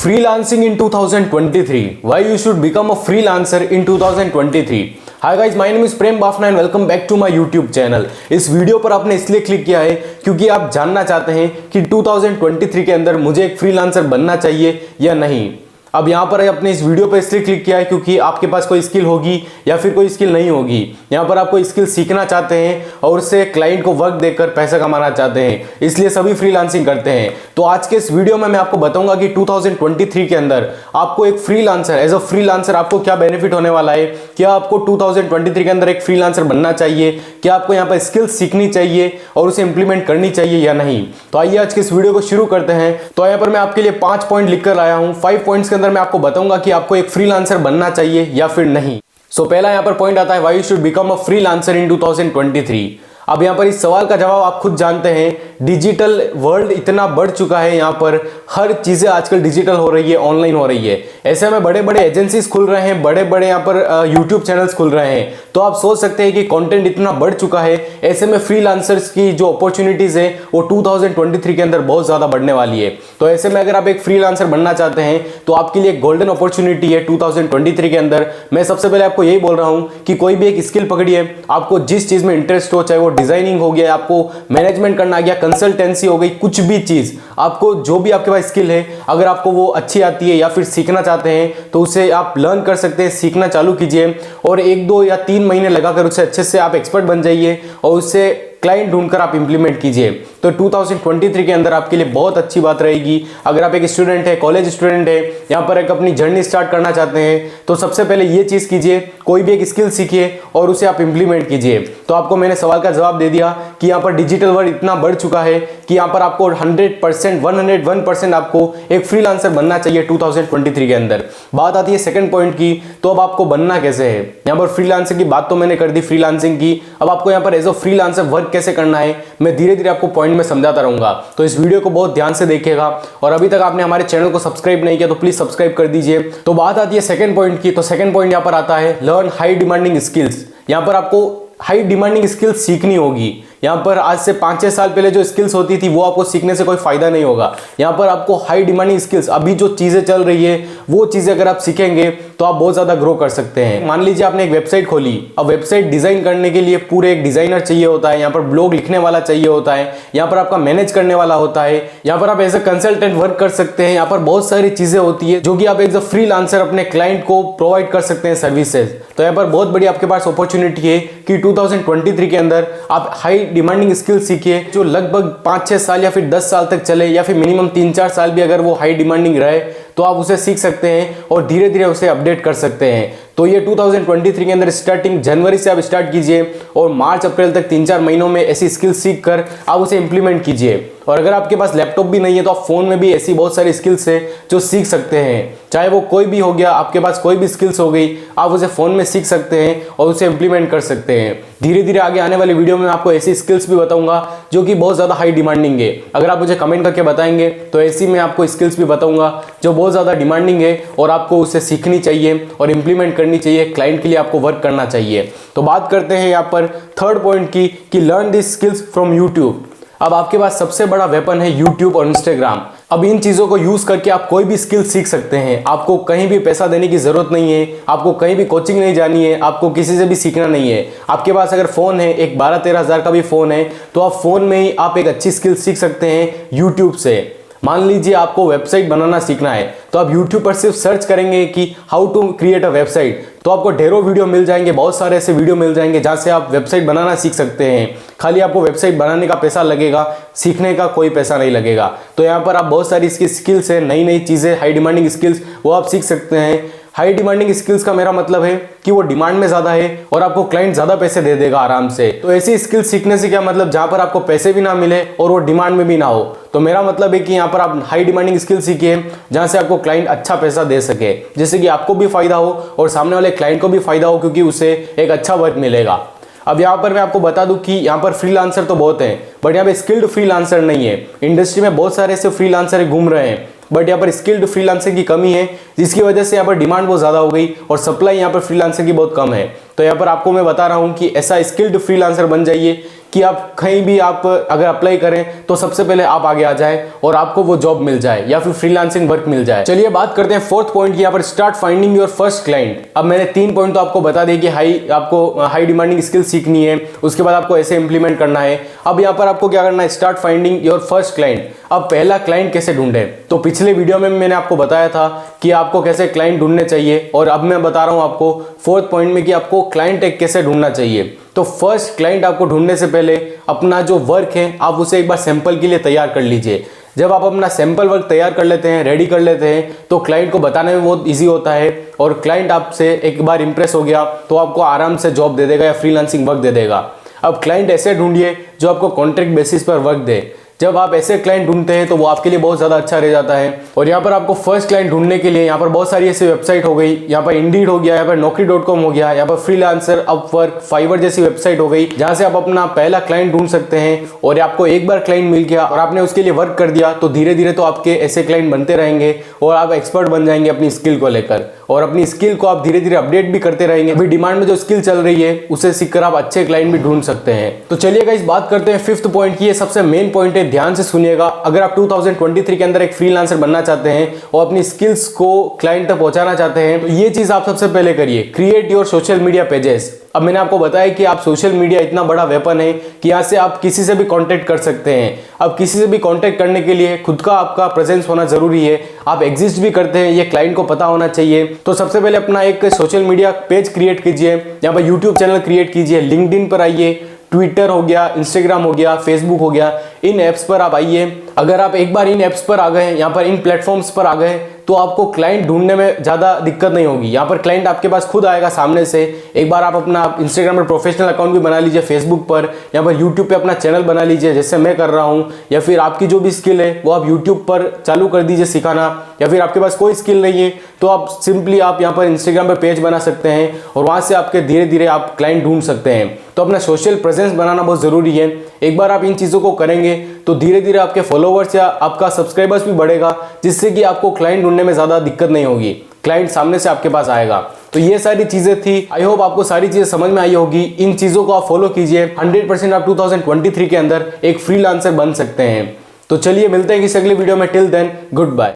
Freelancing in 2023. Why you should become a freelancer in 2023. Hi guys, my name is Prem Bafna and welcome back to my YouTube channel. इस video पर आपने इसलिए click किया है क्योंकि आप जानना चाहते हैं कि 2023 के अंदर मुझे एक फ्रीलांसर बनना चाहिए या नहीं। अब यहाँ पर आपने इस वीडियो पर इसलिए क्लिक किया है क्योंकि आपके पास कोई स्किल होगी या फिर कोई स्किल नहीं होगी। यहाँ पर आप कोई स्किल सीखना चाहते हैं और उससे क्लाइंट को वर्क देकर पैसा कमाना चाहते हैं, इसलिए सभी फ्रीलांसिंग करते हैं। तो आज के इस वीडियो में मैं आपको बताऊंगा कि 2023 के अंदर आपको एक फ्रीलांसर एज अ फ्रीलांसर आपको क्या बेनिफिट होने वाला है, क्या आपको 2023 के अंदर एक फ्रीलांसर बनना चाहिए, क्या आपको यहाँ पर स्किल सीखनी चाहिए और उसे इंप्लीमेंट करनी चाहिए या नहीं। तो आइए आज के इस वीडियो को शुरू करते हैं। तो यहाँ पर मैं आपके लिए 5 पॉइंट लिखकर आया हूँ। 5 पॉइंट्स के अंदर मैं आपको बताऊंगा कि आपको एक फ्रीलांसर बनना चाहिए या फिर नहीं। सो पहला यहाँ पर पॉइंट आता है, why you should become a freelancer इन 2023। अब यहाँ पर इस सवाल का जवाब आप खुद जानते हैं, डिजिटल वर्ल्ड इतना बढ़ चुका है, यहाँ पर हर चीज़ें आजकल डिजिटल हो रही है, ऑनलाइन हो रही है। ऐसे में बड़े बड़े एजेंसीज खुल रहे हैं, बड़े बड़े यहाँ पर यूट्यूब चैनल्स खुल रहे हैं। तो आप सोच सकते हैं कि कंटेंट इतना बढ़ चुका है, ऐसे में फ्रीलांसर्स की जो अपॉर्चुनिटीज़ है वो 2023 के अंदर बहुत ज़्यादा बढ़ने वाली है। तो ऐसे में अगर आप एक फ्रीलांसर बनना चाहते हैं तो आपके लिए गोल्डन अपॉर्चुनिटी है 2023 के अंदर। मैं सबसे पहले आपको यही बोल रहा हूँ कि कोई भी एक स्किल पकड़िए, आपको जिस चीज़ में इंटरेस्ट हो, चाहे वो डिजाइनिंग हो गया, आपको मैनेजमेंट करना आ गया, कंसल्टेंसी हो गई, कुछ भी चीज आपको जो भी आपके पास स्किल है, अगर आपको वो अच्छी आती है या फिर सीखना चाहते हैं तो उसे आप लर्न कर सकते हैं, सीखना चालू कीजिए और 1, 2 या 3 महीने लगाकर उसे अच्छे से आप एक्सपर्ट बन जाइए और उससे क्लाइंट ढूंढकर आप इंप्लीमेंट कीजिए। तो 2023 के अंदर आपके लिए बहुत अच्छी बात रहेगी। अगर आप एक स्टूडेंट है, कॉलेज स्टूडेंट है, यहाँ पर एक अपनी जर्नी स्टार्ट करना चाहते हैं तो सबसे पहले ये चीज़ कीजिए, कोई भी एक स्किल सीखिए और उसे आप इंप्लीमेंट कीजिए। तो आपको मैंने सवाल का जवाब दे दिया कि यहाँ पर डिजिटल वर्ल्ड इतना बढ़ चुका है कि यहाँ पर आपको 100%, 101% आपको एक फ्रीलांसर बनना चाहिए 2023 के अंदर। बात आती है सेकंड पॉइंट की, तो अब आपको बनना कैसे है। यहाँ पर फ्रीलांसर की बात तो मैंने कर दी, फ्रीलांसिंग की। अब आपको यहाँ पर एज अ फ्रीलांसर वर्क कैसे करना है मैं धीरे धीरे आपको पॉइंट में समझाता रहूंगा। तो इस वीडियो को बहुत ध्यान से देखिएगा और अभी तक आपने हमारे चैनल को सब्सक्राइब नहीं किया तो प्लीज सब्सक्राइब कर दीजिए। तो बात आती है सेकंड पॉइंट की। तो सेकंड पॉइंट यहाँ पर आता है लर्न हाई डिमांडिंग स्किल्स। यहाँ पर आपको हाई डिमांडिंग स्किल्स सीखनी होगी। यहाँ पर आज से 5-6 साल पहले जो स्किल्स होती थी वो आपको सीखने से कोई फायदा नहीं होगा। यहाँ पर आपको हाई डिमांडिंग स्किल्स, अभी जो चीजें चल रही है वो चीजें अगर आप सीखेंगे तो आप बहुत ज्यादा ग्रो कर सकते हैं। मान लीजिए आपने एक वेबसाइट खोली, अब वेबसाइट डिजाइन करने के लिए पूरे एक डिजाइनर चाहिए होता है, यहाँ पर ब्लॉग लिखने वाला चाहिए होता है, यहाँ पर आपका मैनेज करने वाला होता है, यहाँ पर आप एज ए कंसल्टेंट वर्क कर सकते हैं। यहाँ पर बहुत सारी चीजें होती है जो कि आप एज अ फ्रीलांसर अपने क्लाइंट को प्रोवाइड कर सकते हैं सर्विसेज। तो यहाँ पर बहुत बड़ी आपके पास अपॉर्चुनिटी है कि 2023 के अंदर आप हाई डिमांडिंग स्किल सीखिए जो लगभग 5-6 साल या फिर 10 साल तक चले, या फिर मिनिमम 3-4 साल भी अगर वो हाई डिमांडिंग रहे तो आप उसे सीख सकते हैं और धीरे धीरे उसे अपडेट कर सकते हैं। तो ये 2023 के अंदर स्टार्टिंग जनवरी से आप स्टार्ट कीजिए और मार्च अप्रैल तक 3-4 महीनों में ऐसी स्किल सीख कर आप उसे इंप्लीमेंट कीजिए। और अगर आपके पास लैपटॉप भी नहीं है तो आप फोन में भी ऐसी बहुत सारी स्किल्स है जो सीख सकते हैं, चाहे वो कोई भी हो गया, आपके पास कोई भी स्किल्स हो गई, आप उसे फोन में सीख सकते हैं और उसे इंप्लीमेंट कर सकते हैं। धीरे धीरे आगे आने वाली वीडियो में आपको ऐसी स्किल्स भी बताऊंगा जो कि बहुत ज़्यादा हाई डिमांडिंग है। अगर आप मुझे कमेंट करके बताएंगे तो ऐसी मैं आपको स्किल्स भी बताऊंगा जो बहुत ज़्यादा डिमांडिंग है और आपको उसे सीखनी चाहिए और इंप्लीमेंट करनी चाहिए, क्लाइंट के लिए आपको वर्क करना चाहिए। तो बात करते हैं यहाँ पर थर्ड पॉइंट की कि learn this skills from YouTube. अब आपके पास सबसे बड़ा वेपन है यूट्यूब और इंस्टाग्राम। अब इन चीज़ों को यूज़ करके आप कोई भी स्किल सीख सकते हैं। आपको कहीं भी पैसा देने की ज़रूरत नहीं है, आपको कहीं भी कोचिंग नहीं जानी है, आपको किसी से भी सीखना नहीं है। आपके पास अगर फ़ोन है, एक 12-13 हज़ार का भी फ़ोन है, तो आप फ़ोन में ही आप एक अच्छी स्किल सीख सकते हैं यूट्यूब से। मान लीजिए आपको वेबसाइट बनाना सीखना है तो आप YouTube पर सिर्फ सर्च करेंगे कि how to create a website, तो आपको ढेरों वीडियो मिल जाएंगे, बहुत सारे ऐसे वीडियो मिल जाएंगे जहाँ से आप वेबसाइट बनाना सीख सकते हैं। खाली आपको वेबसाइट बनाने का पैसा लगेगा, सीखने का कोई पैसा नहीं लगेगा। तो यहाँ पर आप बहुत सारी इसकी स्किल्स है, नई नई चीज़ें, हाई डिमांडिंग स्किल्स वो आप सीख सकते हैं। हाई डिमांडिंग स्किल्स का मेरा मतलब है कि वो डिमांड में ज़्यादा है और आपको क्लाइंट ज़्यादा पैसे दे देगा आराम से। तो ऐसी स्किल सीखने से क्या मतलब, जहाँ पर आपको पैसे भी ना मिले और वो डिमांड में भी ना हो। तो मेरा मतलब है कि यहाँ पर आप हाई डिमांडिंग स्किल सीखिए जहाँ से आपको क्लाइंट अच्छा पैसा दे सके, जिससे कि आपको भी फायदा हो और सामने वाले क्लाइंट को भी फायदा हो, क्योंकि उसे एक अच्छा वर्क मिलेगा। अब यहाँ पर मैं आपको बता दूं कि यहाँ पर फ्रीलांसर तो बहुत हैं, बट यहाँ पे स्किल्ड फ्रीलांसर नहीं है। इंडस्ट्री में बहुत सारे ऐसे फ्रीलांसर घूम रहे हैं, बट यहाँ पर स्किल्ड फ्रीलांसर की कमी है, जिसकी वजह से यहाँ पर डिमांड बहुत ज़्यादा हो गई और सप्लाई यहाँ पर फ्रीलांसर की बहुत कम है। तो यहाँ पर आपको मैं बता रहा हूँ कि ऐसा स्किल्ड फ्रीलांसर बन जाइए कि आप कहीं भी आप अगर अप्लाई करें तो सबसे पहले आप आगे आ जाए और आपको वो जॉब मिल जाए या फिर फ्रीलांसिंग वर्क मिल जाए। चलिए बात करते हैं फोर्थ पॉइंट की, यहाँ पर start finding your first client. अब मैंने 3 पॉइंट तो आपको बता दिए कि आपको हाई डिमांडिंग स्किल सीखनी है, उसके बाद आपको ऐसे इंप्लीमेंट करना है। अब यहाँ पर आपको क्या करना है, start finding your first client. अब पहला क्लाइंट कैसे ढूंढे, तो पिछले वीडियो में मैंने आपको बताया था कि आपको कैसे क्लाइंट ढूंढने चाहिए, और अब मैं बता रहा हूं आपको फोर्थ पॉइंट में कि आपको क्लाइंट एक कैसे ढूंढना चाहिए। तो फर्स्ट क्लाइंट आपको ढूंढने से पहले अपना जो वर्क है आप उसे एक बार सैंपल के लिए तैयार कर लीजिए। जब आप अपना सैंपल वर्क तैयार कर लेते हैं, रेडी कर लेते हैं, तो क्लाइंट को बताने में बहुत ईजी होता है, और क्लाइंट आपसे एक बार इंप्रेस हो गया तो आपको आराम से जॉब दे देगा या फ्रीलांसिंग वर्क दे देगा। अब क्लाइंट ऐसे ढूंढिए जो आपको कॉन्ट्रैक्ट बेसिस पर वर्क दे। जब आप ऐसे क्लाइंट ढूंढते हैं तो वो आपके लिए बहुत ज़्यादा अच्छा रह जाता है। और यहाँ पर आपको फर्स्ट क्लाइंट ढूंढने के लिए यहाँ पर बहुत सारी ऐसी वेबसाइट हो गई, यहाँ पर इंडीड हो गया, यहाँ पर naukri.com हो गया, यहाँ पर फ्रीलांसर, अपवर्क, फाइवर जैसी वेबसाइट हो गई, जहाँ से आप अपना पहला क्लाइंट ढूंढ सकते हैं। और आपको एक बार क्लाइंट मिल गया और आपने उसके लिए वर्क कर दिया तो धीरे धीरे तो आपके ऐसे क्लाइंट बनते रहेंगे और आप एक्सपर्ट बन जाएंगे अपनी स्किल को लेकर, और अपनी स्किल को आप धीरे धीरे अपडेट भी करते रहेंगे। अभी डिमांड में जो स्किल चल रही है उसे सीखकर आप अच्छे क्लाइंट भी ढूंढ सकते हैं। तो चलिए गाइस बात करते हैं फिफ्थ पॉइंट की। ये सबसे मेन पॉइंट है, ध्यान से सुनिएगा। अगर आप 2023 के अंदर एक फ्रीलांसर बनना चाहते हैं और अपनी स्किल्स को क्लाइंट तक पहुंचाना चाहते हैं तो ये चीज आप सबसे पहले करिए, create your social media pages. अब मैंने आपको बताया कि आप सोशल मीडिया इतना बड़ा वेपन है कि यहाँ से आप किसी से भी कांटेक्ट कर सकते हैं। अब किसी से भी कांटेक्ट करने के लिए खुद का आपका प्रेजेंस होना जरूरी है, आप एग्जिस्ट भी करते हैं ये क्लाइंट को पता होना चाहिए। तो सबसे पहले अपना एक सोशल मीडिया पेज क्रिएट कीजिए, यहाँ पर यूट्यूब चैनल क्रिएट कीजिए, लिंक्डइन पर आइए, ट्विटर हो गया, इंस्टाग्राम हो गया, फेसबुक हो गया, इन ऐप्स पर आप आइए। अगर आप एक बार इन ऐप्स पर आ गए, यहाँ पर इन प्लेटफॉर्म्स पर आ गए तो आपको क्लाइंट ढूंढने में ज़्यादा दिक्कत नहीं होगी। यहाँ पर क्लाइंट आपके पास खुद आएगा सामने से। एक बार आप अपना इंस्टाग्राम पर प्रोफेशनल अकाउंट भी बना लीजिए, फेसबुक पर, यहाँ पर यूट्यूब पे अपना चैनल बना लीजिए जैसे मैं कर रहा हूँ, या फिर आपकी जो भी स्किल है वो आप यूट्यूब पर चालू कर दीजिए सिखाना। या फिर आपके पास कोई स्किल नहीं है तो आप सिंपली आप यहाँ पर इंस्टाग्राम पर पेज बना सकते हैं और वहाँ से आपके धीरे धीरे आप क्लाइंट ढूंढ सकते हैं। तो अपना सोशल प्रेजेंस बनाना बहुत ज़रूरी है। एक बार आप इन चीज़ों को करेंगे तो धीरे धीरे आपके फॉलोवर्स या आपका सब्सक्राइबर्स भी बढ़ेगा, जिससे कि आपको क्लाइंट ढूंढने में ज़्यादा दिक्कत नहीं होगी, क्लाइंट सामने से आपके पास आएगा। तो ये सारी चीज़ें थी, आई होप आपको सारी चीज़ें समझ में आई होगी। इन चीज़ों को आप फॉलो कीजिए, 100% आप 2023 के अंदर एक फ्रीलांसर बन सकते हैं। तो चलिए मिलते हैं किसी अगले वीडियो में, टिल देन गुड बाय।